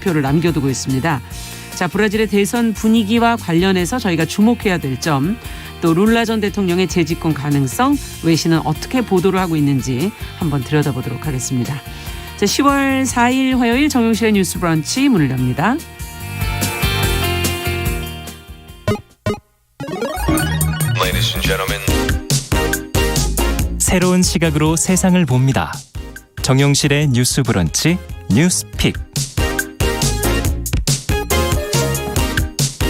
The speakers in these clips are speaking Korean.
표를 남겨두고 있습니다. 자, 브라질의 대선 분위기와 관련해서 저희가 주목해야 될 점, 또 룰라 전 대통령의 재집권 가능성, 외신은 어떻게 보도를 하고 있는지 한번 들여다보도록 하겠습니다. 자, 10월 4일 화요일 정용실의 뉴스 브런치 문을 엽니다. Ladies and gentlemen. 새로운 시각으로 세상을 봅니다. 정용실의 뉴스 브런치 뉴스픽.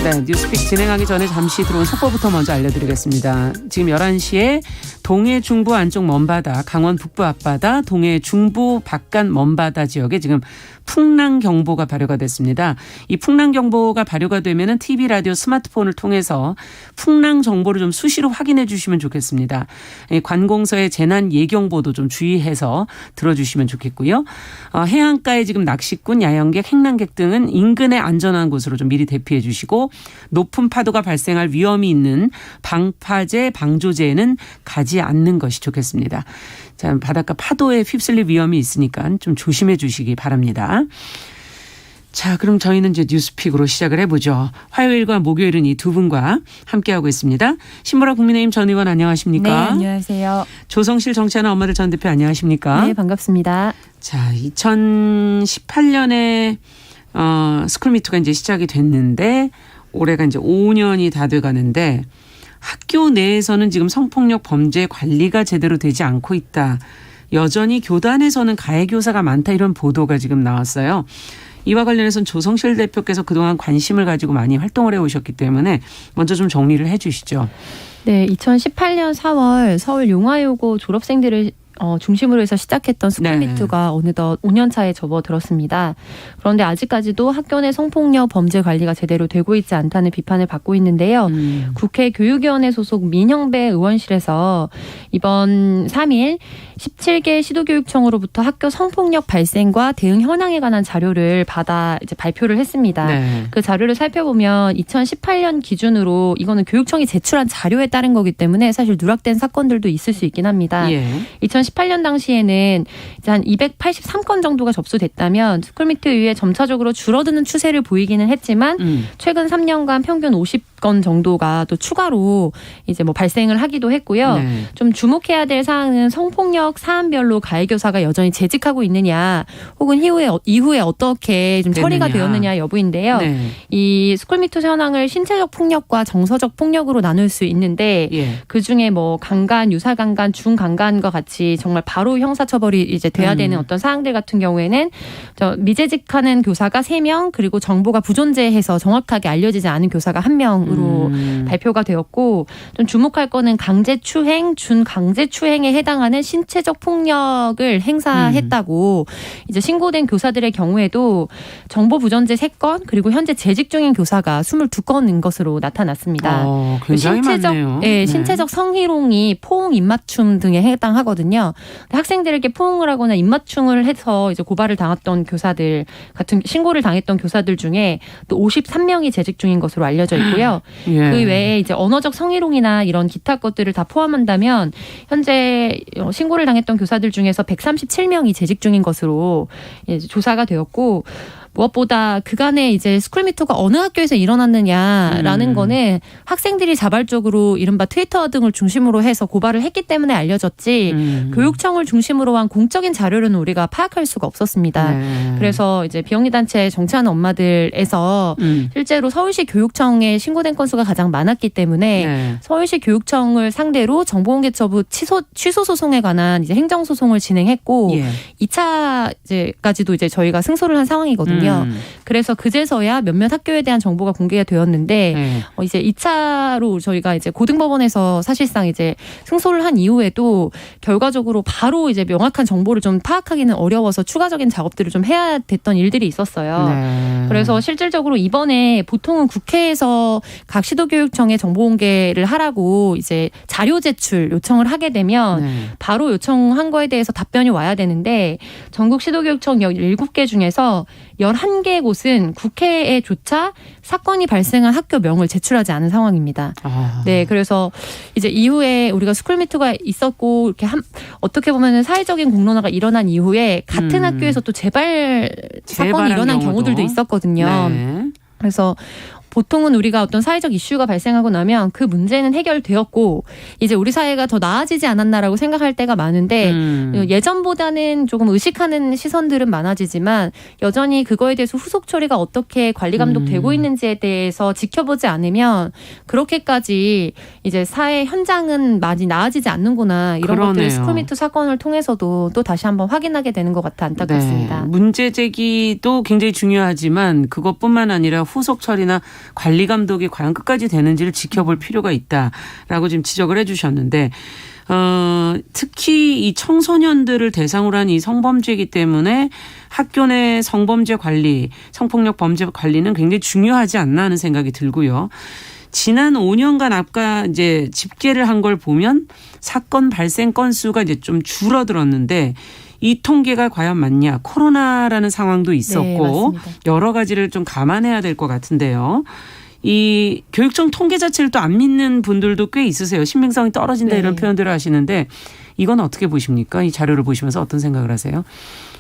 네, 뉴스픽 진행하기 전에 잠시 들어온 속보부터 먼저 알려드리겠습니다. 지금 11시에 동해 중부 안쪽 먼바다, 강원 북부 앞바다, 동해 중부 바깥 먼바다 지역에 지금 풍랑경보가 발효가 됐습니다. 이 풍랑경보가 발효가 되면은 TV, 라디오, 스마트폰을 통해서 풍랑 정보를 좀 수시로 확인해 주시면 좋겠습니다. 관공서의 재난 예경보도 좀 주의해서 들어주시면 좋겠고요. 해안가에 지금 낚시꾼, 야영객, 행랑객 등은 인근의 안전한 곳으로 좀 미리 대피해 주시고, 높은 파도가 발생할 위험이 있는 방파제, 방조제에는 가지 않는 것이 좋겠습니다. 자, 바닷가 파도에 휩쓸릴 위험이 있으니까 좀 조심해 주시기 바랍니다. 자, 그럼 저희는 이제 뉴스픽으로 시작을 해보죠. 화요일과 목요일은 이 두 분과 함께하고 있습니다. 신보라 국민의힘 전 의원 안녕하십니까? 네, 안녕하세요. 조성실 정치하는 엄마들 전 대표 안녕하십니까? 네, 반갑습니다. 자, 2018년에 스쿨미투가 이제 시작이 됐는데 올해가 이제 5년이 다 돼가는데 학교 내에서는 지금 성폭력 범죄 관리가 제대로 되지 않고 있다. 여전히 교단에서는 가해 교사가 많다, 이런 보도가 지금 나왔어요. 이와 관련해서는 조성실 대표께서 그동안 관심을 가지고 많이 활동을 해오셨기 때문에 먼저 좀 정리를 해 주시죠. 네, 2018년 4월 서울 용화여고 졸업생들을 중심으로 해서 시작했던 스쿨미투가 어느덧 5년 차에 접어들었습니다. 그런데 아직까지도 학교 내 성폭력 범죄 관리가 제대로 되고 있지 않다는 비판을 받고 있는데요. 국회 교육위원회 소속 민형배 의원실에서 이번 3일 17개 시도교육청으로부터 학교 성폭력 발생과 대응 현황에 관한 자료를 받아 이제 발표를 했습니다. 네. 그 자료를 살펴보면 2018년 기준으로 이거는 교육청이 제출한 자료에 따른 거기 때문에 사실 누락된 사건들도 있을 수 있긴 합니다. 예. 2018년 당시에는 이제 한 283건 정도가 접수됐다면 스쿨미투 이후에 점차적으로 줄어드는 추세를 보이기는 했지만 최근 3년간 평균 50건 정도가 또 추가로 이제 뭐 발생을 하기도 했고요. 네. 좀 주목해야 될 사항은 성폭력 사안별로 가해 교사가 여전히 재직하고 있느냐, 혹은 이후에 어떻게 좀 처리가 되었느냐 여부인데요. 네. 이 스쿨미투 현황을 신체적 폭력과 정서적 폭력으로 나눌 수 있는데 예. 그중에 뭐 강간, 유사강간, 중강간과 같이 정말 바로 형사처벌이 이제 돼야 되는 어떤 사항들 같은 경우에는 미재직하는 교사가 3명, 그리고 정보가 부존재해서 정확하게 알려지지 않은 교사가 1명으로 발표가 되었고, 좀 주목할 거는 강제추행, 준강제추행에 해당하는 신체적 폭력을 행사했다고 이제 신고된 교사들의 경우에도 정보 부존재 3건, 그리고 현재 재직 중인 교사가 22건인 것으로 나타났습니다. 굉장히 많네요. 네, 신체적 성희롱이 포옹, 입맞춤 등에 해당하거든요. 학생들에게 포옹을 하거나 입맞춤을 해서 이제 고발을 당했던 교사들 같은, 신고를 당했던 교사들 중에 또 53명이 재직 중인 것으로 알려져 있고요. 예. 그 외에 이제 언어적 성희롱이나 이런 기타 것들을 다 포함한다면 현재 신고를 당했던 교사들 중에서 137명이 재직 중인 것으로 이제 조사가 되었고, 무엇보다 그간에 이제 스쿨미투가 어느 학교에서 일어났느냐라는 거는 학생들이 자발적으로 이른바 트위터 등을 중심으로 해서 고발을 했기 때문에 알려졌지 교육청을 중심으로 한 공적인 자료는 우리가 파악할 수가 없었습니다. 네. 그래서 이제 비영리 단체에 정치하는 엄마들에서 실제로 서울시 교육청에 신고된 건수가 가장 많았기 때문에 네. 서울시 교육청을 상대로 정보공개처분 취소 소송에 관한 이제 행정 소송을 진행했고, 예. 2차까지도 이제 저희가 승소를 한 상황이거든요. 그래서 그제서야 몇몇 학교에 대한 정보가 공개가 되었는데 네. 이제 2차로 저희가 이제 고등법원에서 사실상 이제 승소를 한 이후에도 결과적으로 바로 이제 명확한 정보를 좀 파악하기는 어려워서 추가적인 작업들을 좀 해야 됐던 일들이 있었어요. 네. 그래서 실질적으로 이번에 보통은 국회에서 각 시도교육청에 정보 공개를 하라고 이제 자료 제출 요청을 하게 되면 네. 바로 요청한 거에 대해서 답변이 와야 되는데, 전국 시도교육청 17개 중에서 11개 곳은 국회에조차 사건이 발생한 학교 명을 제출하지 않은 상황입니다. 네, 그래서 이제 이후에 우리가 스쿨미투가 있었고 이렇게 어떻게 보면은 사회적인 공론화가 일어난 이후에 같은 학교에서 또 재발 사건이 일어난 경우들도 있었거든요. 네. 그래서 보통은 우리가 어떤 사회적 이슈가 발생하고 나면 그 문제는 해결되었고 이제 우리 사회가 더 나아지지 않았나라고 생각할 때가 많은데 예전보다는 조금 의식하는 시선들은 많아지지만 여전히 그거에 대해서 후속 처리가 어떻게 관리 감독되고 있는지에 대해서 지켜보지 않으면 그렇게까지 이제 사회 현장은 많이 나아지지 않는구나 이런 그러네요. 것들을 스쿨미투 사건을 통해서도 또 다시 한번 확인하게 되는 것 같아 안타깝습니다. 네. 문제 제기도 굉장히 중요하지만 그것뿐만 아니라 후속 처리나 관리 감독이 과연 끝까지 되는지를 지켜볼 필요가 있다라고 지금 지적을 해 주셨는데 특히 이 청소년들을 대상으로 한 이 성범죄이기 때문에 학교 내 성범죄 관리, 성폭력 범죄 관리는 굉장히 중요하지 않나 하는 생각이 들고요. 지난 5년간 아까 이제 집계를 한 걸 보면 사건 발생 건수가 이제 좀 줄어들었는데 이 통계가 과연 맞냐? 코로나라는 상황도 있었고 네, 여러 가지를 좀 감안해야 될 것 같은데요. 이 교육청 통계 자체를 또 안 믿는 분들도 꽤 있으세요. 신빙성이 떨어진다 이런 표현들을 하시는데 이건 어떻게 보십니까? 이 자료를 보시면서 어떤 생각을 하세요?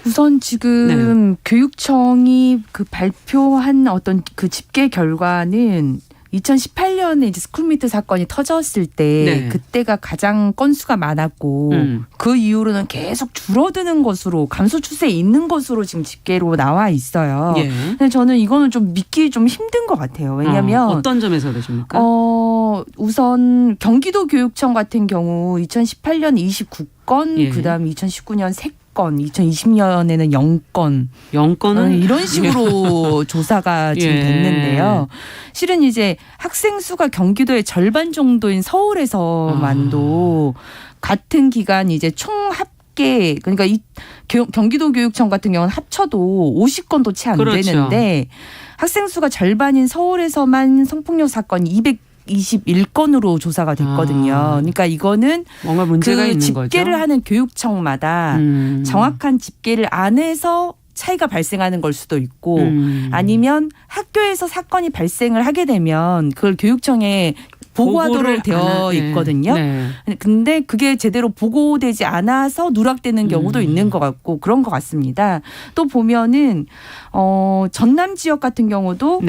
우선 지금 교육청이 그 발표한 어떤 그 집계 결과는 2018년에 이제 스쿨미트 사건이 터졌을 때 그때가 가장 건수가 많았고 그 이후로는 계속 줄어드는 것으로 감소 추세에 있는 것으로 지금 집계로 나와 있어요. 근데 저는 이거는 좀 믿기 좀 힘든 것 같아요. 왜냐하면 어떤 점에서 그러십니까? 우선 경기도 교육청 같은 경우 2018년 29건, 그다음 2019년 3건, 2020년에는 0건. 0건은 이런 식으로 조사가 지금 됐는데요. 실은 이제 학생 수가 경기도의 절반 정도인 서울에서만도 같은 기간 이제 총 합계 그러니까 이 경기도 교육청 같은 경우는 합쳐도 50건도 채 안 되는데 학생 수가 절반인 서울에서만 성폭력 사건이 221건으로 조사가 됐거든요. 그러니까 이거는 뭔가 문제가 있는 거죠. 집계를 하는 교육청마다 정확한 집계를 안 해서 차이가 발생하는 걸 수도 있고 아니면 학교에서 사건이 발생을 하게 되면 그걸 교육청에 보고하도록 되어 있거든요. 근데 그게 제대로 보고되지 않아서 누락되는 경우도 있는 것 같고 그런 것 같습니다. 또 보면은 전남 지역 같은 경우도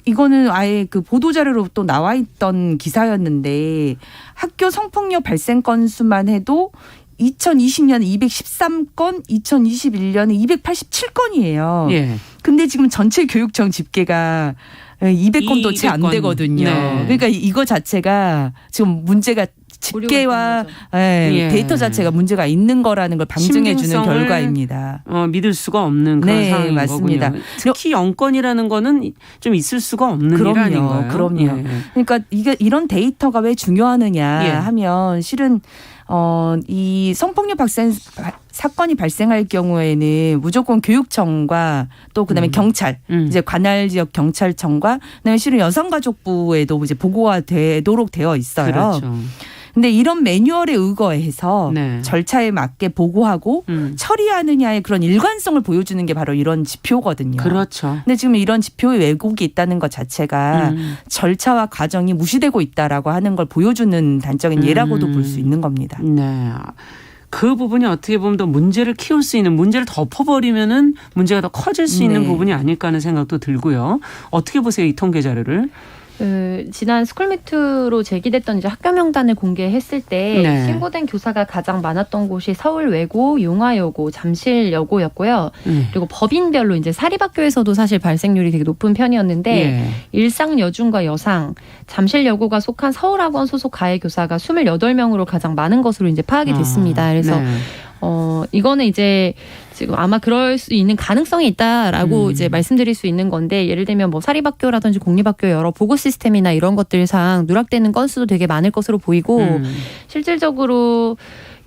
이거는 아예 그 보도자료로 또 나와 있던 기사였는데 학교 성폭력 발생 건수만 해도 2020년에 213건, 2021년에 287건이에요. 근데 지금 전체 교육청 집계가 200건도 채 안 되거든요. 그러니까 이거 자체가 지금 문제가 집계와 데이터 자체가 문제가 있는 거라는 걸 방증해 주는 결과입니다. 믿을 수가 없는 그런 상황인 맞습니다. 거군요. 특히 영건이라는 거는 좀 있을 수가 없는 일 아닌가요? 그럼요. 그러니까 이게 이런 데이터가 왜 중요하느냐 하면 실은 이 성폭력 사건이 발생할 경우에는 무조건 교육청과 또 그다음에 경찰, 이제 관할 지역 경찰청과 그다음에 실은 여성가족부에도 이제 보고가 되도록 되어 있어요. 그렇죠. 근데 이런 매뉴얼에 의거해서 절차에 맞게 보고하고 처리하느냐의 그런 일관성을 보여주는 게 바로 이런 지표거든요. 그렇죠. 근데 지금 이런 지표에 왜곡이 있다는 것 자체가 절차와 과정이 무시되고 있다라고 하는 걸 보여주는 단적인 예라고도 볼 수 있는 겁니다. 네. 그 부분이 어떻게 보면 더 문제를 키울 수 있는 문제를 덮어버리면은 문제가 더 커질 수 있는 부분이 아닐까 하는 생각도 들고요. 어떻게 보세요, 이 통계 자료를? 지난 스쿨미투로 제기됐던 이제 학교 명단을 공개했을 때 신고된 교사가 가장 많았던 곳이 서울 외고, 용화여고, 잠실여고였고요. 그리고 법인별로 이제 사립학교에서도 사실 발생률이 되게 높은 편이었는데 일상 여중과 여상, 잠실여고가 속한 서울학원 소속 가해 교사가 28명으로 가장 많은 것으로 이제 파악이 됐습니다. 그래서 이거는 이제 지금 아마 그럴 수 있는 가능성이 있다라고 이제 말씀드릴 수 있는 건데 예를 들면 뭐 사립학교라든지 공립학교 여러 보고 시스템이나 이런 것들상 누락되는 건수도 되게 많을 것으로 보이고 실질적으로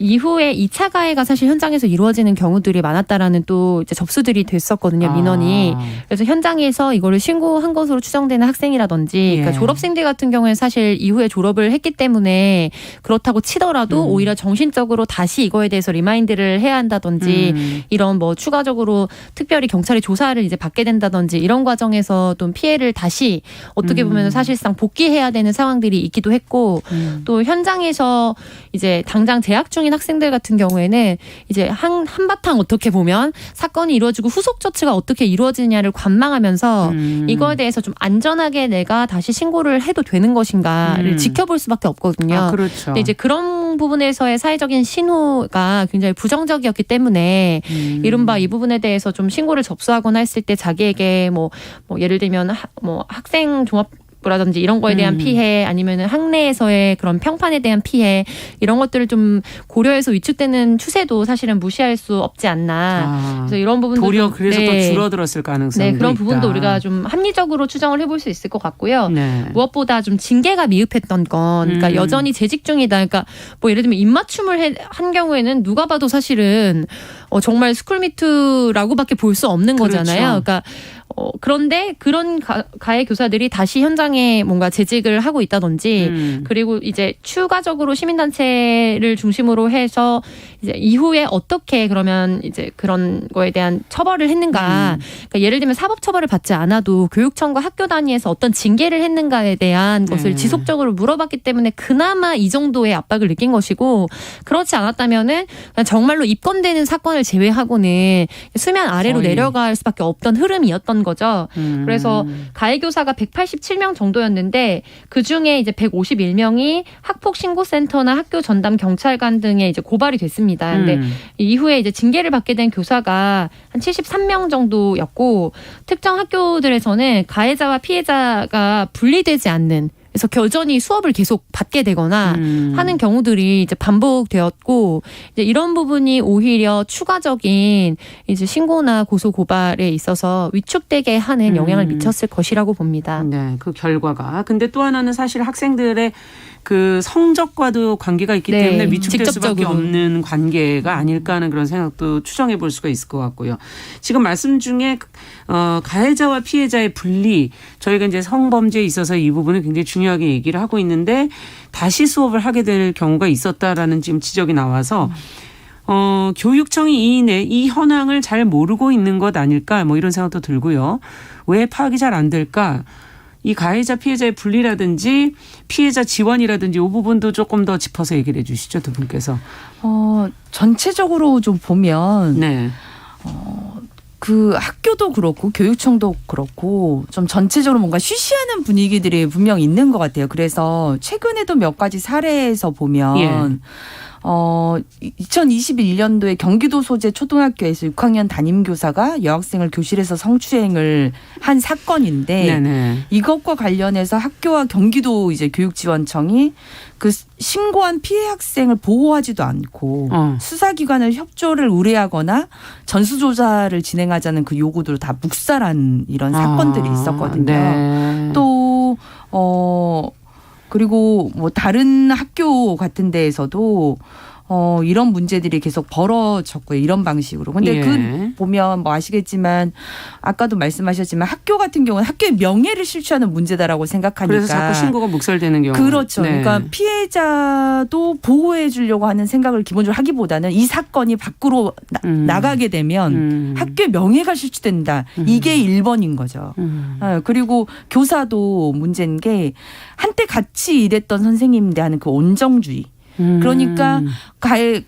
이후에 2차 가해가 사실 현장에서 이루어지는 경우들이 많았다라는 또 이제 접수들이 됐었거든요, 민원이. 그래서 현장에서 이거를 신고한 것으로 추정되는 학생이라든지 그러니까 졸업생들 같은 경우에는 사실 이후에 졸업을 했기 때문에 그렇다고 치더라도 오히려 정신적으로 다시 이거에 대해서 리마인드를 해야 한다든지 이런 뭐 추가적으로 특별히 경찰이 조사를 이제 받게 된다든지 이런 과정에서 또 피해를 다시 어떻게 보면 사실상 복귀해야 되는 상황들이 있기도 했고 또 현장에서 이제 당장 재학 중인 학생들 같은 경우에는 이제 한바탕 어떻게 보면 사건이 이루어지고 후속 조치가 어떻게 이루어지냐를 관망하면서 이거에 대해서 좀 안전하게 내가 다시 신고를 해도 되는 것인가를 지켜볼 수밖에 없거든요. 그렇죠. 근데 이제 그런 부분에서의 사회적인 신호가 굉장히 부정적이었기 때문에 이른바 이 부분에 대해서 좀 신고를 접수하거나 했을 때 자기에게 뭐 예를 들면 뭐 학생 종합 라든지 이런 거에 대한 피해 아니면은 학내에서의 그런 평판에 대한 피해 이런 것들을 좀 고려해서 위축되는 추세도 사실은 무시할 수 없지 않나. 그래서 이런 부분도 도리어 그래서 더 줄어들었을 가능성도 네, 그런 있다. 부분도 우리가 좀 합리적으로 추정을 해볼 수 있을 것 같고요. 네. 무엇보다 좀 징계가 미흡했던 건, 그러니까 여전히 재직 중이다. 그러니까 뭐 예를 들면 입맞춤을 한 경우에는 누가 봐도 사실은 정말 스쿨미투라고밖에 볼 수 없는 거잖아요. 그러니까 그런데 그런 가해 교사들이 다시 현장에 뭔가 재직을 하고 있다든지 그리고 이제 추가적으로 시민단체를 중심으로 해서 이제 이후에 어떻게 그러면 이제 그런 거에 대한 처벌을 했는가. 그러니까 예를 들면 사법처벌을 받지 않아도 교육청과 학교 단위에서 어떤 징계를 했는가에 대한 것을 지속적으로 물어봤기 때문에 그나마 이 정도의 압박을 느낀 것이고 그렇지 않았다면은 정말로 입건되는 사건을 제외하고는 수면 아래로 거의. 내려갈 수밖에 없던 흐름이었던 거죠. 그래서 가해 교사가 187명 정도였는데 그 중에 이제 151명이 학폭 신고센터나 학교 전담 경찰관 등에 이제 고발이 됐습니다. 근데 이후에 이제 징계를 받게 된 교사가 한 73명 정도였고 특정 학교들에서는 가해자와 피해자가 분리되지 않는 그래서 여전히 수업을 계속 받게 되거나 하는 경우들이 이제 반복되었고 이제 이런 부분이 오히려 추가적인 이제 신고나 고소 고발에 있어서 위축되게 하는 영향을 미쳤을 것이라고 봅니다. 네, 그 결과가. 근데 또 하나는 사실 학생들의 그 성적과도 관계가 있기 때문에 위축될 수밖에 없는 관계가 아닐까 하는 그런 생각도 추정해 볼 수가 있을 것 같고요. 지금 말씀 중에 가해자와 피해자의 분리, 저희가 이제 성범죄에 있어서 이 부분을 굉장히 중요하게 얘기를 하고 있는데 다시 수업을 하게 될 경우가 있었다라는 지금 지적이 나와서 교육청이 이 현황을 잘 모르고 있는 것 아닐까 뭐 이런 생각도 들고요. 왜 파악이 잘 안 될까? 이 가해자 피해자의 분리라든지 피해자 지원이라든지 이 부분도 조금 더 짚어서 얘기를 해 주시죠, 두 분께서. 전체적으로 좀 보면 네. 그 학교도 그렇고 교육청도 그렇고 좀 전체적으로 뭔가 쉬쉬하는 분위기들이 분명 있는 것 같아요. 그래서 최근에도 몇 가지 사례에서 보면 2021년도에 경기도 소재 초등학교에서 6학년 담임교사가 여학생을 교실에서 성추행을 한 사건인데 네네. 이것과 관련해서 학교와 경기도 이제 교육지원청이 그 신고한 피해 학생을 보호하지도 않고 수사기관을 협조를 의뢰하거나 전수조사를 진행하자는 그 요구들을 다 묵살한 이런 사건들이 있었거든요. 네. 또 그리고 뭐 다른 학교 같은 데에서도 이런 문제들이 계속 벌어졌고요. 이런 방식으로. 근데 그 보면 뭐 아시겠지만 아까도 말씀하셨지만 학교 같은 경우는 학교의 명예를 실추하는 문제다라고 생각하니까. 그래서 자꾸 신고가 묵살되는 경우. 그렇죠. 네. 그러니까 피해자도 보호해 주려고 하는 생각을 기본적으로 하기보다는 이 사건이 밖으로 나가게 되면 학교의 명예가 실추된다. 이게 1번인 거죠. 그리고 교사도 문제인 게 한때 같이 일했던 선생님에 대한 그 온정주의. 그러니까 가해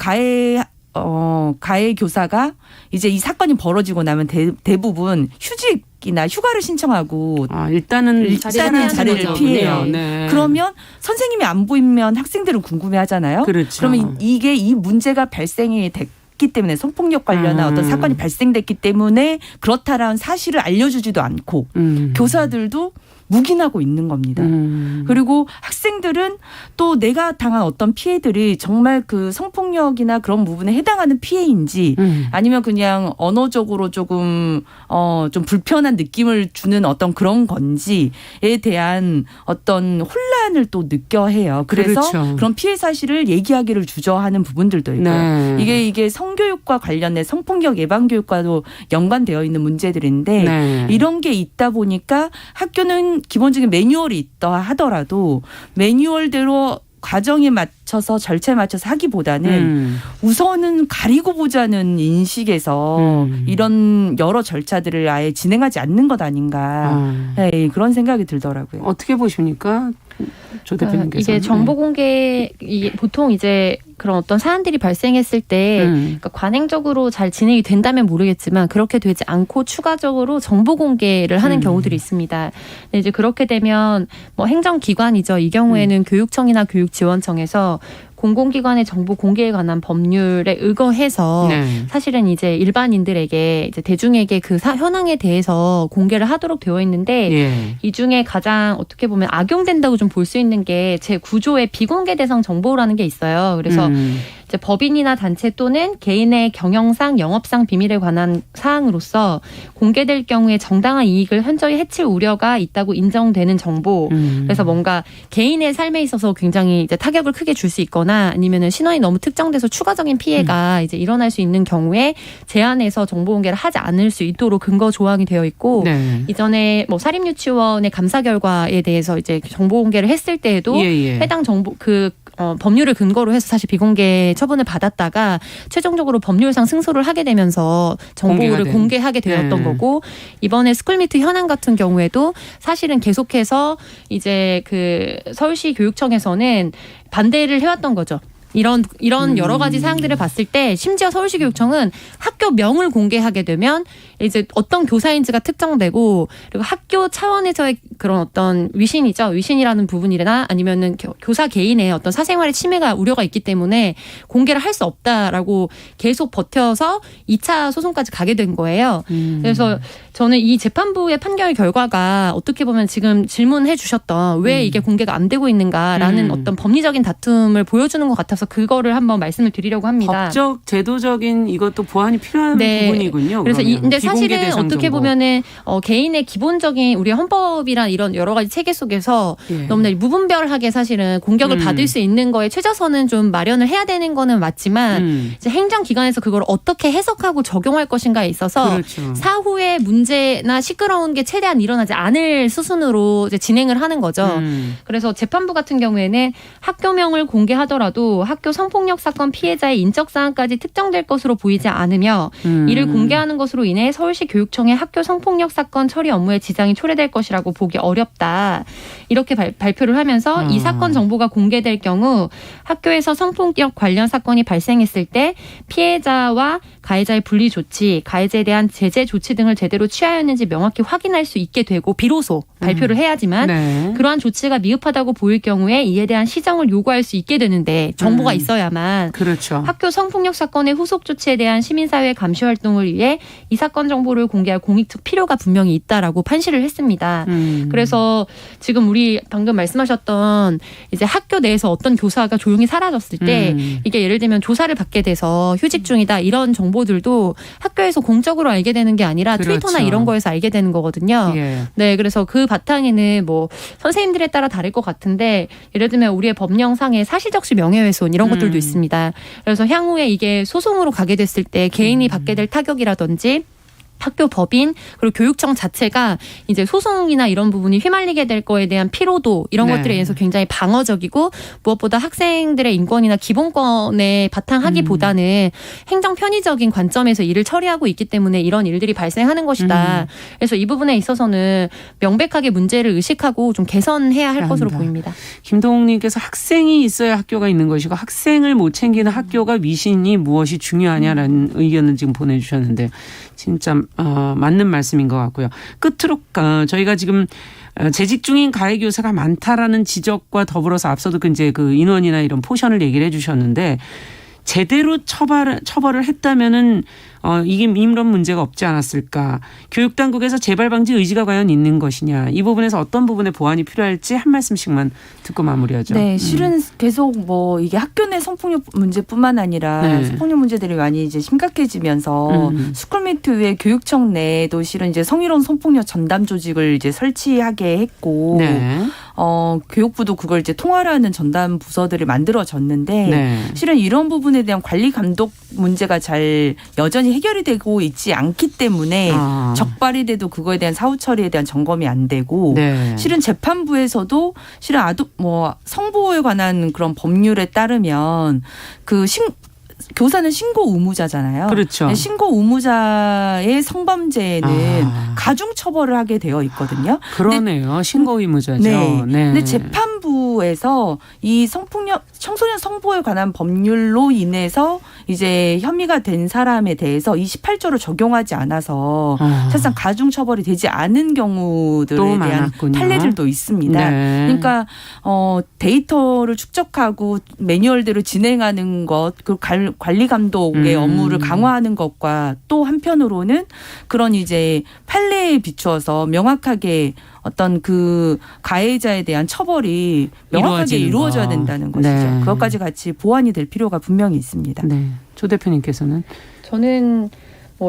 교사가 이제 이 사건이 벌어지고 나면 대부분 휴직이나 휴가를 신청하고 일단은 자리를 피해요. 네. 그러면 선생님이 안 보이면 학생들은 궁금해하잖아요. 그렇죠. 그러면 이 문제가 발생이 됐기 때문에 성폭력 관련한 어떤 사건이 발생됐기 때문에 그렇다라는 사실을 알려주지도 않고 교사들도 묵인하고 있는 겁니다. 그리고 학생들은 또 내가 당한 어떤 피해들이 정말 그 성폭력이나 그런 부분에 해당하는 피해인지 아니면 그냥 언어적으로 조금 좀 불편한 느낌을 주는 어떤 그런 건지에 대한 어떤 혼란 해안을 또 느껴 해요. 그래서 그렇죠. 그런 피해 사실을 얘기하기를 주저하는 부분들도 있고요. 네. 이게 성교육과 관련된 성폭력 예방 교육과도 연관되어 있는 문제들인데 네. 이런 게 있다 보니까 학교는 기본적인 매뉴얼이 있다 하더라도 매뉴얼대로 과정에 맞춰서 절차에 맞춰서 하기보다는 우선은 가리고 보자는 인식에서 이런 여러 절차들을 아예 진행하지 않는 것 아닌가 네, 그런 생각이 들더라고요. 어떻게 보십니까? 조 대표님께서. 이게 정보 공개 보통 이제 그런 어떤 사안들이 발생했을 때 그러니까 관행적으로 잘 진행이 된다면 모르겠지만 그렇게 되지 않고 추가적으로 정보 공개를 하는 경우들이 있습니다. 근데 이제 그렇게 되면 뭐 행정기관이죠. 이 경우에는 교육청이나 교육지원청에서 공공기관의 정보 공개에 관한 법률에 의거해서 네. 사실은 이제 일반인들에게 이제 대중에게 그 현황에 대해서 공개를 하도록 되어 있는데 예. 이 중에 가장 어떻게 보면 악용된다고 좀 볼 수 있는 게 제 9조의 비공개 대상 정보라는 게 있어요. 그래서 이제 법인이나 단체 또는 개인의 경영상, 영업상 비밀에 관한 사항으로서 공개될 경우에 정당한 이익을 현저히 해칠 우려가 있다고 인정되는 정보. 그래서 뭔가 개인의 삶에 있어서 굉장히 이제 타격을 크게 줄 수 있거나 아니면은 신원이 너무 특정돼서 추가적인 피해가 이제 일어날 수 있는 경우에 제한해서 정보 공개를 하지 않을 수 있도록 근거 조항이 되어 있고 네. 이전에 뭐 사립유치원의 감사 결과에 대해서 이제 정보 공개를 했을 때에도 예. 해당 정보 법률을 근거로 해서 사실 비공개 처분을 받았다가 최종적으로 법률상 승소를 하게 되면서 정보를 공개하게 되었던 거고 이번에 스쿨미트 현안 같은 경우에도 사실은 계속해서 이제 그 서울시 교육청에서는 반대를 해왔던 거죠. 이런 여러 가지 사항들을 봤을 때 심지어 서울시 교육청은 학교명을 공개하게 되면 이제 어떤 교사인지가 특정되고 그리고 학교 차원에서의 그런 어떤 위신이라는 부분이나 아니면은 교사 개인의 어떤 사생활의 침해가 우려가 있기 때문에 공개를 할 수 없다라고 계속 버텨서 2차 소송까지 가게 된 거예요. 그래서 저는 이 재판부의 판결 결과가 어떻게 보면 지금 질문해 주셨던 왜 이게 공개가 안 되고 있는가라는 어떤 법리적인 다툼을 보여주는 것 같아서 그거를 한번 말씀을 드리려고 합니다. 법적, 제도적인 이것도 보완이 필요한 부분이군요. 그래서 근데 사실은 어떻게 정보. 보면은 개인의 기본적인 우리 헌법이란 이런 여러 가지 체계 속에서 너무나 무분별하게 사실은 공격을 받을 수 있는 거에 최저선은 좀 마련을 해야 되는 거는 맞지만 이제 행정기관에서 그걸 어떻게 해석하고 적용할 것인가에 있어서 그렇죠. 사후에 문제나 시끄러운 게 최대한 일어나지 않을 수순으로 이제 진행을 하는 거죠. 그래서 재판부 같은 경우에는 학교명을 공개하더라도 학교 성폭력 사건 피해자의 인적 사항까지 특정될 것으로 보이지 않으며 이를 공개하는 것으로 인해 서울시 교육청의 학교 성폭력 사건 처리 업무에 지장이 초래될 것이라고 보기 어렵다. 이렇게 발표를 하면서 이 사건 정보가 공개될 경우 학교에서 성폭력 관련 사건이 발생했을 때 피해자와 가해자의 분리 조치, 가해자에 대한 제재 조치 등을 제대로 취하였는지 명확히 확인할 수 있게 되고 비로소 발표를 해야지만 그러한 조치가 미흡하다고 보일 경우에 이에 대한 시정을 요구할 수 있게 되는데 정보가 있어야만 그렇죠. 학교 성폭력 사건의 후속 조치에 대한 시민사회 감시 활동을 위해 이 사건 정보를 공개할 공익적 필요가 분명히 있다라고 판시를 했습니다. 그래서 지금 우리 방금 말씀하셨던 이제 학교 내에서 어떤 교사가 조용히 사라졌을 때 이게 예를 들면 조사를 받게 돼서 휴직 중이다 이런 정보들도 학교에서 공적으로 알게 되는 게 아니라 그렇죠. 트위터나 이런 거에서 알게 되는 거거든요. 네, 그래서 그 바탕에는 뭐 선생님들에 따라 다를 것 같은데 예를 들면 우리의 법령상의 사실적시 명예훼손 이런 것들도 있습니다. 그래서 향후에 이게 소송으로 가게 됐을 때 개인이 받게 될 타격이라든지 학교 법인 그리고 교육청 자체가 이제 소송이나 이런 부분이 휘말리게 될 거에 대한 피로도 이런 것들에 의해서 굉장히 방어적이고 무엇보다 학생들의 인권이나 기본권에 바탕하기보다는 행정 편의적인 관점에서 일을 처리하고 있기 때문에 이런 일들이 발생하는 것이다. 그래서 이 부분에 있어서는 명백하게 문제를 의식하고 좀 개선해야 할 것으로 보입니다. 김동욱님께서 학생이 있어야 학교가 있는 것이고 학생을 못 챙기는 학교가 위신이 무엇이 중요하냐라는 의견을 지금 보내주셨는데 진짜 맞는 말씀인 것 같고요. 끝으로 저희가 지금 재직 중인 가해 교사가 많다라는 지적과 더불어서 앞서도 이제 그 인원이나 이런 포션을 얘기를 해주셨는데 제대로 처벌을 했다면은 이게 이런 문제가 없지 않았을까. 교육당국에서 재발 방지 의지가 과연 있는 것이냐. 이 부분에서 어떤 부분에 보완이 필요할지 한 말씀씩만 듣고 마무리하죠. 네, 실은 계속 뭐 이게 학교 내 성폭력 문제뿐만 아니라 성폭력 문제들이 많이 이제 심각해지면서 스쿨미트 외에 교육청 내에도 실은 이제 성희롱 성폭력 전담 조직을 이제 설치하게 했고 교육부도 그걸 이제 통화를 하는 전담 부서들을 만들어졌는데 네. 실은 이런 부분에 대한 관리 감독 문제가 잘 여전히 해결이 되고 있지 않기 때문에 적발이 돼도 그거에 대한 사후 처리에 대한 점검이 안 되고 네. 실은 재판부에서도 실은 성보호에 관한 그런 법률에 따르면 교사는 신고 의무자잖아요. 그렇죠. 신고 의무자의 성범죄는 가중 처벌을 하게 되어 있거든요. 그러네요. 신고 의무자죠. 네. 네. 근데 재판부에서 이 청소년 성보호에 관한 법률로 인해서 이제 혐의가 된 사람에 대해서 28조를 적용하지 않아서 사실상 가중 처벌이 되지 않은 경우들에 대한 많았군요. 판례들도 있습니다. 네. 그러니까 데이터를 축적하고 매뉴얼대로 진행하는 것, 그 관리 감독의 업무를 강화하는 것과 또 한편으로는 그런 이제 판례에 비추어서 명확하게 어떤 그 가해자에 대한 처벌이 명확하게 이루어져야 된다는 것이죠. 네. 그것까지 같이 보완이 될 필요가 분명히 있습니다. 네. 조 대표님께서는 저는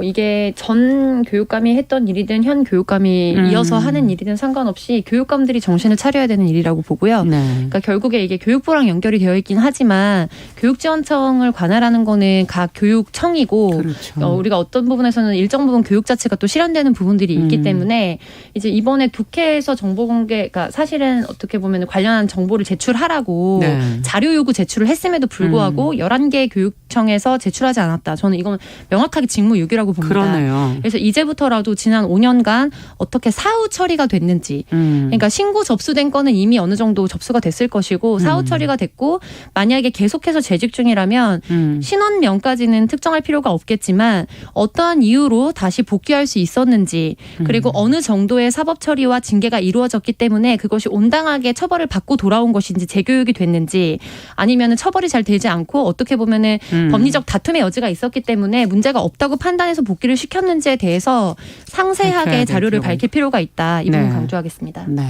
이게 전 교육감이 했던 일이든 현 교육감이 이어서 하는 일이든 상관없이 교육감들이 정신을 차려야 되는 일이라고 보고요. 네. 그러니까 결국에 이게 교육부랑 연결이 되어 있긴 하지만 교육지원청을 관할하는 거는 각 교육청이고 그렇죠. 우리가 어떤 부분에서는 일정 부분 교육 자체가 또 실현되는 부분들이 있기 때문에 이제 이번에 국회에서 정보 공개, 그러니까 사실은 어떻게 보면 관련한 정보를 제출하라고 네. 자료 요구 제출을 했음에도 불구하고 11개 교육청에서 제출하지 않았다. 저는 이건 명확하게 직무유기 라고 봅니다. 그러네요. 그래서 이제부터라도 지난 5년간 어떻게 사후 처리가 됐는지, 그러니까 신고 접수된 건은 이미 어느 정도 접수가 됐을 것이고 사후 처리가 됐고 만약에 계속해서 재직 중이라면 신원명까지는 특정할 필요가 없겠지만 어떠한 이유로 다시 복귀할 수 있었는지 그리고 어느 정도의 사법 처리와 징계가 이루어졌기 때문에 그것이 온당하게 처벌을 받고 돌아온 것인지 재교육이 됐는지 아니면 처벌이 잘 되지 않고 어떻게 보면은 법리적 다툼의 여지가 있었기 때문에 문제가 없다고 판단해서 복귀를 시켰는지에 대해서 상세하게 자료를 밝힐 필요가 있다. 이 부분 강조하겠습니다. 네.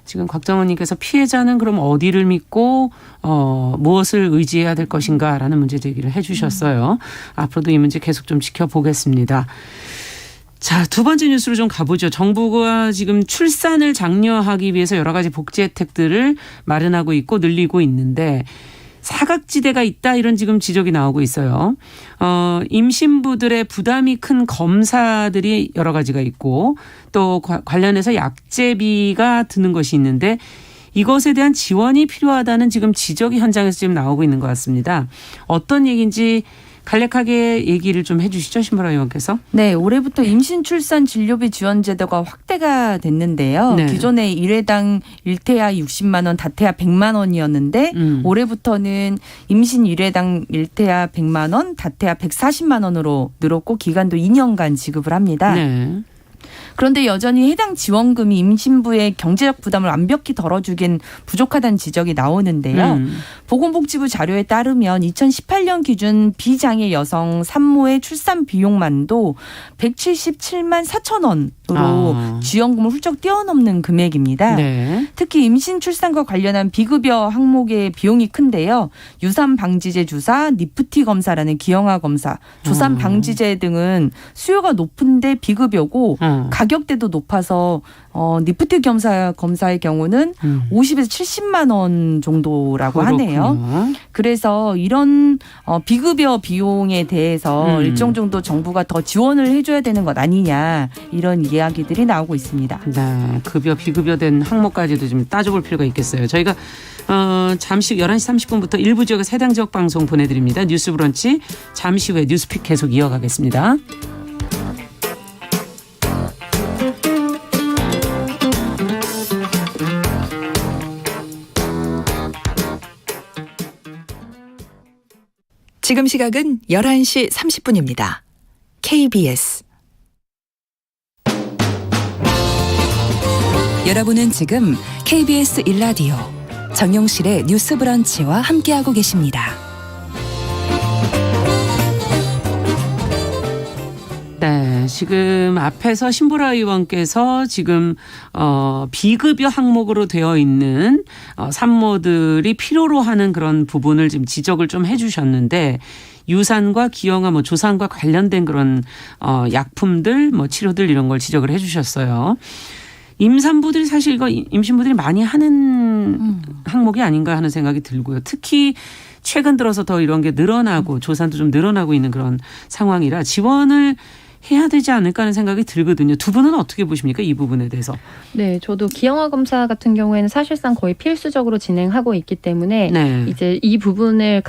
지금 곽정원님께서 피해자는 그럼 어디를 믿고 무엇을 의지해야 될 것인가라는 문제 제기를 해 주셨어요. 앞으로도 이 문제 계속 좀 지켜보겠습니다. 자, 두 번째 뉴스로 좀 가보죠. 정부가 지금 출산을 장려하기 위해서 여러 가지 복지 혜택들을 마련하고 있고 늘리고 있는데 사각지대가 있다 이런 지금 지적이 나오고 있어요. 임신부들의 부담이 큰 검사들이 여러 가지가 있고 또 관련해서 약제비가 드는 것이 있는데 이것에 대한 지원이 필요하다는 지금 지적이 현장에서 지금 나오고 있는 것 같습니다. 어떤 얘기인지 간략하게 얘기를 좀 해 주시죠. 신보라 의원께서. 네. 올해부터 임신 출산 진료비 지원 제도가 확대가 됐는데요. 네. 기존에 1회당 1태아 60만 원, 다태아 100만 원이었는데 올해부터는 임신 1회당 1태아 100만 원, 다태아 140만 원으로 늘었고 기간도 2년간 지급을 합니다. 네. 그런데 여전히 해당 지원금이 임신부의 경제적 부담을 완벽히 덜어주긴 부족하다는 지적이 나오는데요. 보건복지부 자료에 따르면 2018년 기준 비장애 여성 산모의 출산 비용만도 177만 4천 원으로 지원금을 훌쩍 뛰어넘는 금액입니다. 네. 특히 임신 출산과 관련한 비급여 항목의 비용이 큰데요. 유산 방지제 주사, 니프티 검사라는 기형아 검사, 조산 방지제 등은 수요가 높은데 비급여고 가격대도 높아서 니프티 검사의 경우는 50에서 70만 원 정도라고 하네요. 그래서 이런 비급여 비용에 대해서 일정 정도 정부가 더 지원을 해줘야 되는 것 아니냐 이런 이야기들이 나오고 있습니다. 네, 급여 비급여 된 항목까지도 좀 따져볼 필요가 있겠어요. 저희가 잠시 11시 30분부터 일부 지역에서 해당 지역 방송 보내드립니다. 뉴스 브런치 잠시 후에 뉴스픽 계속 이어가겠습니다. 지금 시각은 11시 30분입니다. KBS 여러분은 지금 KBS 1라디오 정용실의 뉴스 브런치와 함께하고 계십니다. 네, 지금 앞에서 신보라 의원께서 지금 비급여 항목으로 되어 있는 산모들이 필요로 하는 그런 부분을 지금 지적을 좀 해주셨는데 유산과 기형아, 조산과 관련된 그런 약품들, 치료들 이런 걸 지적을 해주셨어요. 임산부들이 사실 이거 임신부들이 많이 하는 항목이 아닌가 하는 생각이 들고요. 특히 최근 들어서 더 이런 게 늘어나고 조산도 좀 늘어나고 있는 그런 상황이라 지원을 해야 되지 않을까 하는 생각이 들거든요. 두 분은 어떻게 보십니까? 이 부분에 대해서. 네, 저도 기형아 검사 같은 경우에는 사실상 거의 필수적으로 진행하고 있기 때문에 네. 이제 이 부분을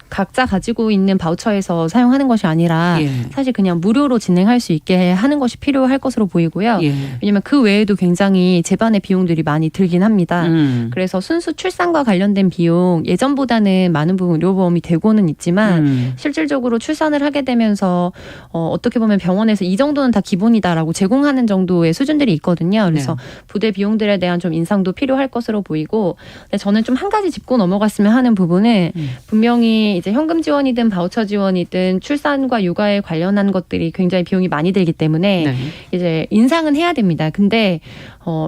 각자 가지고 있는 바우처에서 사용하는 것이 아니라 예. 사실 그냥 무료로 진행할 수 있게 하는 것이 필요할 것으로 보이고요. 예. 왜냐하면 그 외에도 굉장히 재반의 비용들이 많이 들긴 합니다. 그래서 순수 출산과 관련된 비용 예전보다는 많은 부분 의료보험이 되고는 있지만 실질적으로 출산을 하게 되면서 어떻게 보면 병원에서 이 정도는 다 기본이다라고 제공하는 정도의 수준들이 있거든요. 그래서 네. 부대 비용들에 대한 좀 인상도 필요할 것으로 보이고 근데 저는 좀 한 가지 짚고 넘어갔으면 하는 부분은 분명히 이제 현금 지원이든 바우처 지원이든 출산과 육아에 관련한 것들이 굉장히 비용이 많이 들기 때문에 네. 이제 인상은 해야 됩니다. 근데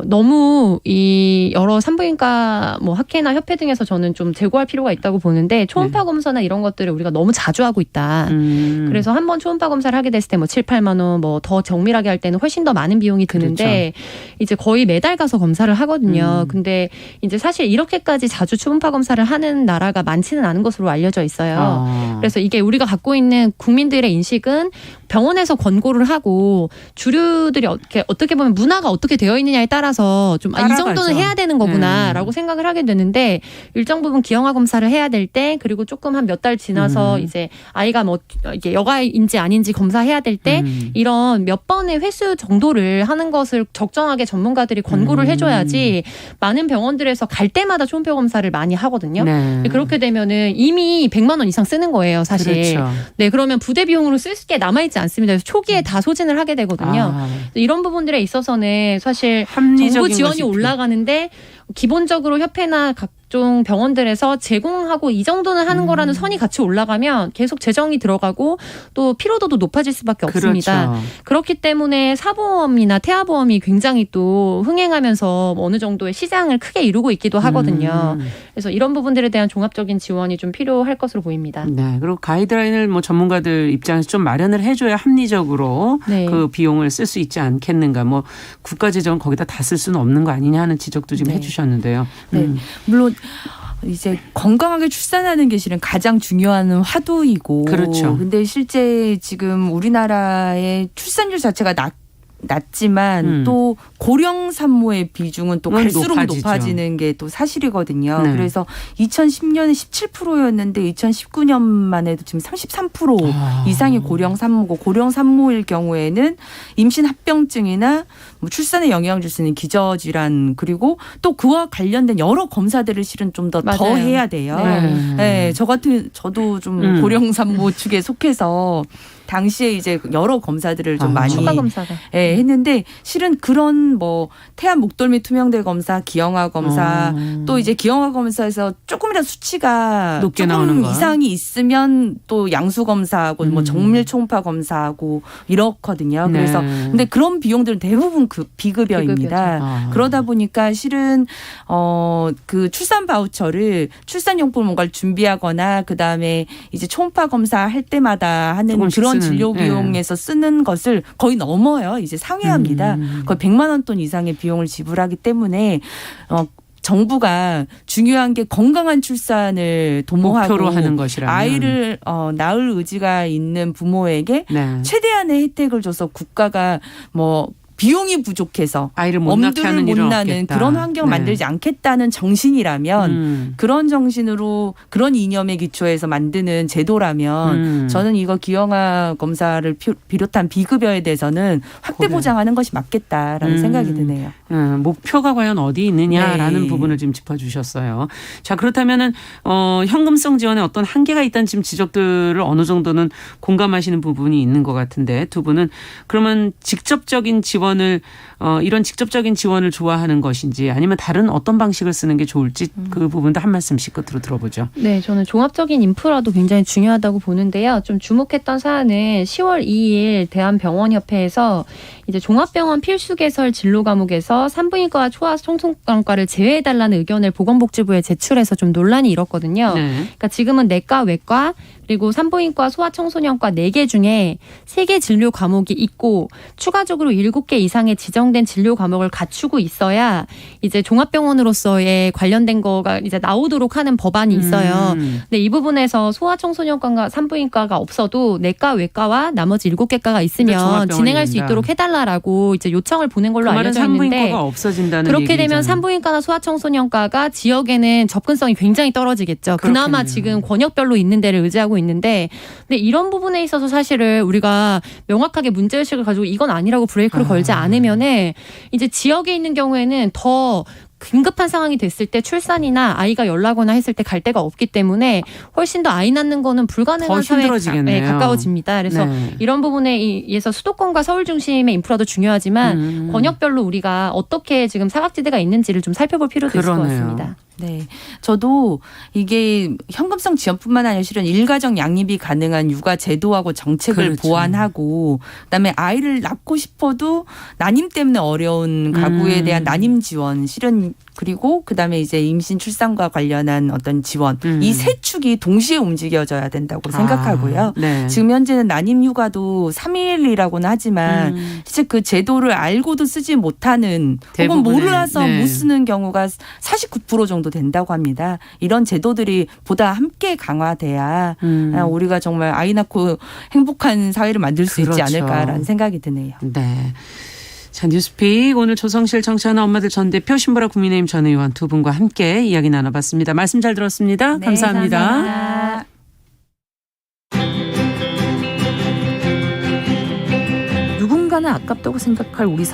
너무 이 여러 산부인과 뭐 학회나 협회 등에서 저는 좀 제고할 필요가 있다고 보는데 초음파 검사나 이런 것들을 우리가 너무 자주 하고 있다. 그래서 한번 초음파 검사를 하게 됐을 때 뭐 7, 8만 원 뭐 더 정밀하게 할 때는 훨씬 더 많은 비용이 드는데 이제 거의 매달 가서 검사를 하거든요. 근데 이제 사실 이렇게까지 자주 초음파 검사를 하는 나라가 많지는 않은 것으로 알려져 있어요. 그래서 이게 우리가 갖고 있는 국민들의 인식은 병원에서 권고를 하고 주류들이 어떻게 보면 문화가 어떻게 되어 있느냐에 따라서 좀 이 정도는 해야 되는 거구나라고 생각을 하게 되는데 일정 부분 기형아 검사를 해야 될 때 그리고 조금 한 몇 달 지나서 이제 아이가 뭐 이게 여가인지 아닌지 검사해야 될 때 이런 몇 번의 횟수 정도를 하는 것을 적정하게 전문가들이 권고를 해줘야지 많은 병원들에서 갈 때마다 초음파 검사를 많이 하거든요. 네. 그렇게 되면은 이미 100만 원 이상 쓰는 거예요, 사실. 그렇죠. 네, 그러면 부대 비용으로 쓸 게 남아있지 않습니다. 그래서 초기에 다 소진을 하게 되거든요. 이런 부분들에 있어서는 사실 정부 지원이 올라가는데 기본적으로 협회나 각종 병원들에서 제공하고 이 정도는 하는 거라는 선이 같이 올라가면 계속 재정이 들어가고 또 피로도도 높아질 수밖에 없습니다. 그렇죠. 그렇기 때문에 사보험이나 태아보험이 굉장히 또 흥행하면서 어느 정도의 시장을 크게 이루고 있기도 하거든요. 그래서 이런 부분들에 대한 종합적인 지원이 좀 필요할 것으로 보입니다. 네. 그리고 가이드라인을 뭐 전문가들 입장에서 좀 마련을 해줘야 합리적으로 네. 그 비용을 쓸 수 있지 않겠는가. 뭐 국가 재정 거기다 다 쓸 수는 없는 거 아니냐 하는 지적도 지금 해주셨는데요. 네. 물론 이제 건강하게 출산하는 게 실은 가장 중요한 화두이고. 그렇죠. 근데 실제 지금 우리나라의 출산율 자체가 낮지만 또 고령 산모의 비중은 또 갈수록 높아지는 게 또 사실이거든요. 네. 그래서 2010년에 17%였는데 2019년만 해도 지금 33% 이상이 고령 산모고 고령 산모일 경우에는 임신 합병증이나 뭐 출산에 영향을 줄 수 있는 기저질환 그리고 또 그와 관련된 여러 검사들을 실은 좀 더 해야 돼요. 네. 네, 저도 좀 고령 산모 측에 속해서 당시에 이제 여러 검사들을 좀 많이 추가 검사가 했는데 실은 그런 뭐 태아 목덜미 투명대 검사, 기형아 검사 또 이제 기형아 검사에서 조금이라도 수치가 높게 조금 나오는 거. 이상이 있으면 또 양수 검사하고 뭐 정밀 초음파 검사하고 이렇거든요. 네. 그래서 근데 그런 비용들은 대부분 비급여입니다. 그러다 보니까 실은 그 출산 바우처를 출산용품 뭔가를 준비하거나 그 다음에 이제 초음파 검사 할 때마다 하는 그런 진료 비용에서 쓰는 것을 거의 넘어요. 이제 상회합니다. 거의 100만 원 돈 이상의 비용을 지불하기 때문에 정부가 중요한 게 건강한 출산을 도모하고 목표로 하는 것이라면 아이를 낳을 의지가 있는 부모에게 최대한의 혜택을 줘서 국가가 뭐 비용이 부족해서 아이를 못 낳게 엄두를 하는 못 일은 나는 없겠다. 그런 환경 만들지 않겠다는 정신이라면 그런 정신으로 그런 이념에 기초해서 만드는 제도라면 저는 이거 기형아 검사를 비롯한 비급여에 대해서는 확대 보장하는 것이 맞겠다라는 생각이 드네요. 목표가 과연 어디 있느냐라는 부분을 지금 짚어주셨어요. 자, 그렇다면은 현금성 지원에 어떤 한계가 있다는 지금 지적들을 어느 정도는 공감하시는 부분이 있는 것 같은데 두 분은 그러면 직접적인 지원을 이런 직접적인 지원을 좋아하는 것인지 아니면 다른 어떤 방식을 쓰는 게 좋을지 그 부분도 한 말씀씩 끝으로 들어보죠. 네, 저는 종합적인 인프라도 굉장히 중요하다고 보는데요. 좀 주목했던 사안은 10월 2일 대한병원협회에서 이제 종합병원 필수 개설 진로 과목에서 산부인과와 소아청소년과를 제외해달라는 의견을 보건복지부에 제출해서 좀 논란이 일었거든요. 네. 그러니까 지금은 내과, 외과 그리고 산부인과, 소아청소년과 4개 중에 3개 진료 과목이 있고 추가적으로 7개 이상의 지정된 진료 과목을 갖추고 있어야 이제 종합병원으로서의 관련된 거가 이제 나오도록 하는 법안이 있어요. 근데 이 부분에서 소아청소년과가 산부인과가 없어도 내과, 외과와 나머지 7개과가 있으면 진행할 수 있도록 해달라라고 이제 요청을 보낸 걸로 알려져 있는데 산부인과가 없어진다는 그렇게 얘기잖아요. 되면 산부인과나 소아청소년과가 지역에는 접근성이 굉장히 떨어지겠죠. 그나마 그렇겠네요. 지금 권역별로 있는 데를 의지하고 있는데 근데 이런 부분에 있어서 사실은 우리가 명확하게 문제의식을 가지고 이건 아니라고 브레이크를 걸지 않으면은 이제 지역에 있는 경우에는 더 긴급한 상황이 됐을 때 출산이나 아이가 열나거나 했을 때 갈 데가 없기 때문에 훨씬 더 아이 낳는 거는 불가능한 더 사회에 힘들어지겠네요. 가까워집니다. 그래서 네. 이런 부분에 의해서 수도권과 서울 중심의 인프라도 중요하지만 권역별로 우리가 어떻게 지금 사각지대가 있는지를 좀 살펴볼 필요도 있을 것 그러네요. 같습니다. 네. 저도 이게 현금성 지원뿐만 아니라 실은 일가정 양립이 가능한 육아 제도하고 정책을 그렇죠. 보완하고 그다음에 아이를 낳고 싶어도 난임 때문에 어려운 가구에 대한 난임 지원 실은 그리고 그다음에 이제 임신 출산과 관련한 어떤 지원 이 세 축이 동시에 움직여져야 된다고 생각하고요. 네. 지금 현재는 난임 휴가도 3일이라고는 하지만 실제 그 제도를 알고도 쓰지 못하는 혹은 대부분의, 몰라서 네. 못 쓰는 경우가 49% 정도 된다고 합니다. 이런 제도들이 보다 함께 강화돼야 우리가 정말 아이 낳고 행복한 사회를 만들 수 있지 그렇죠. 않을까라는 생각이 드네요. 네. 자, 뉴스픽 오늘 조성실 청취하는 엄마들 전 대표 신보라 국민의힘 전 의원 두 분과 함께 이야기 나눠봤습니다. 말씀 잘 들었습니다. 네, 감사합니다. 감사합니다. 누군가는 아깝다고 생각할 우리 사회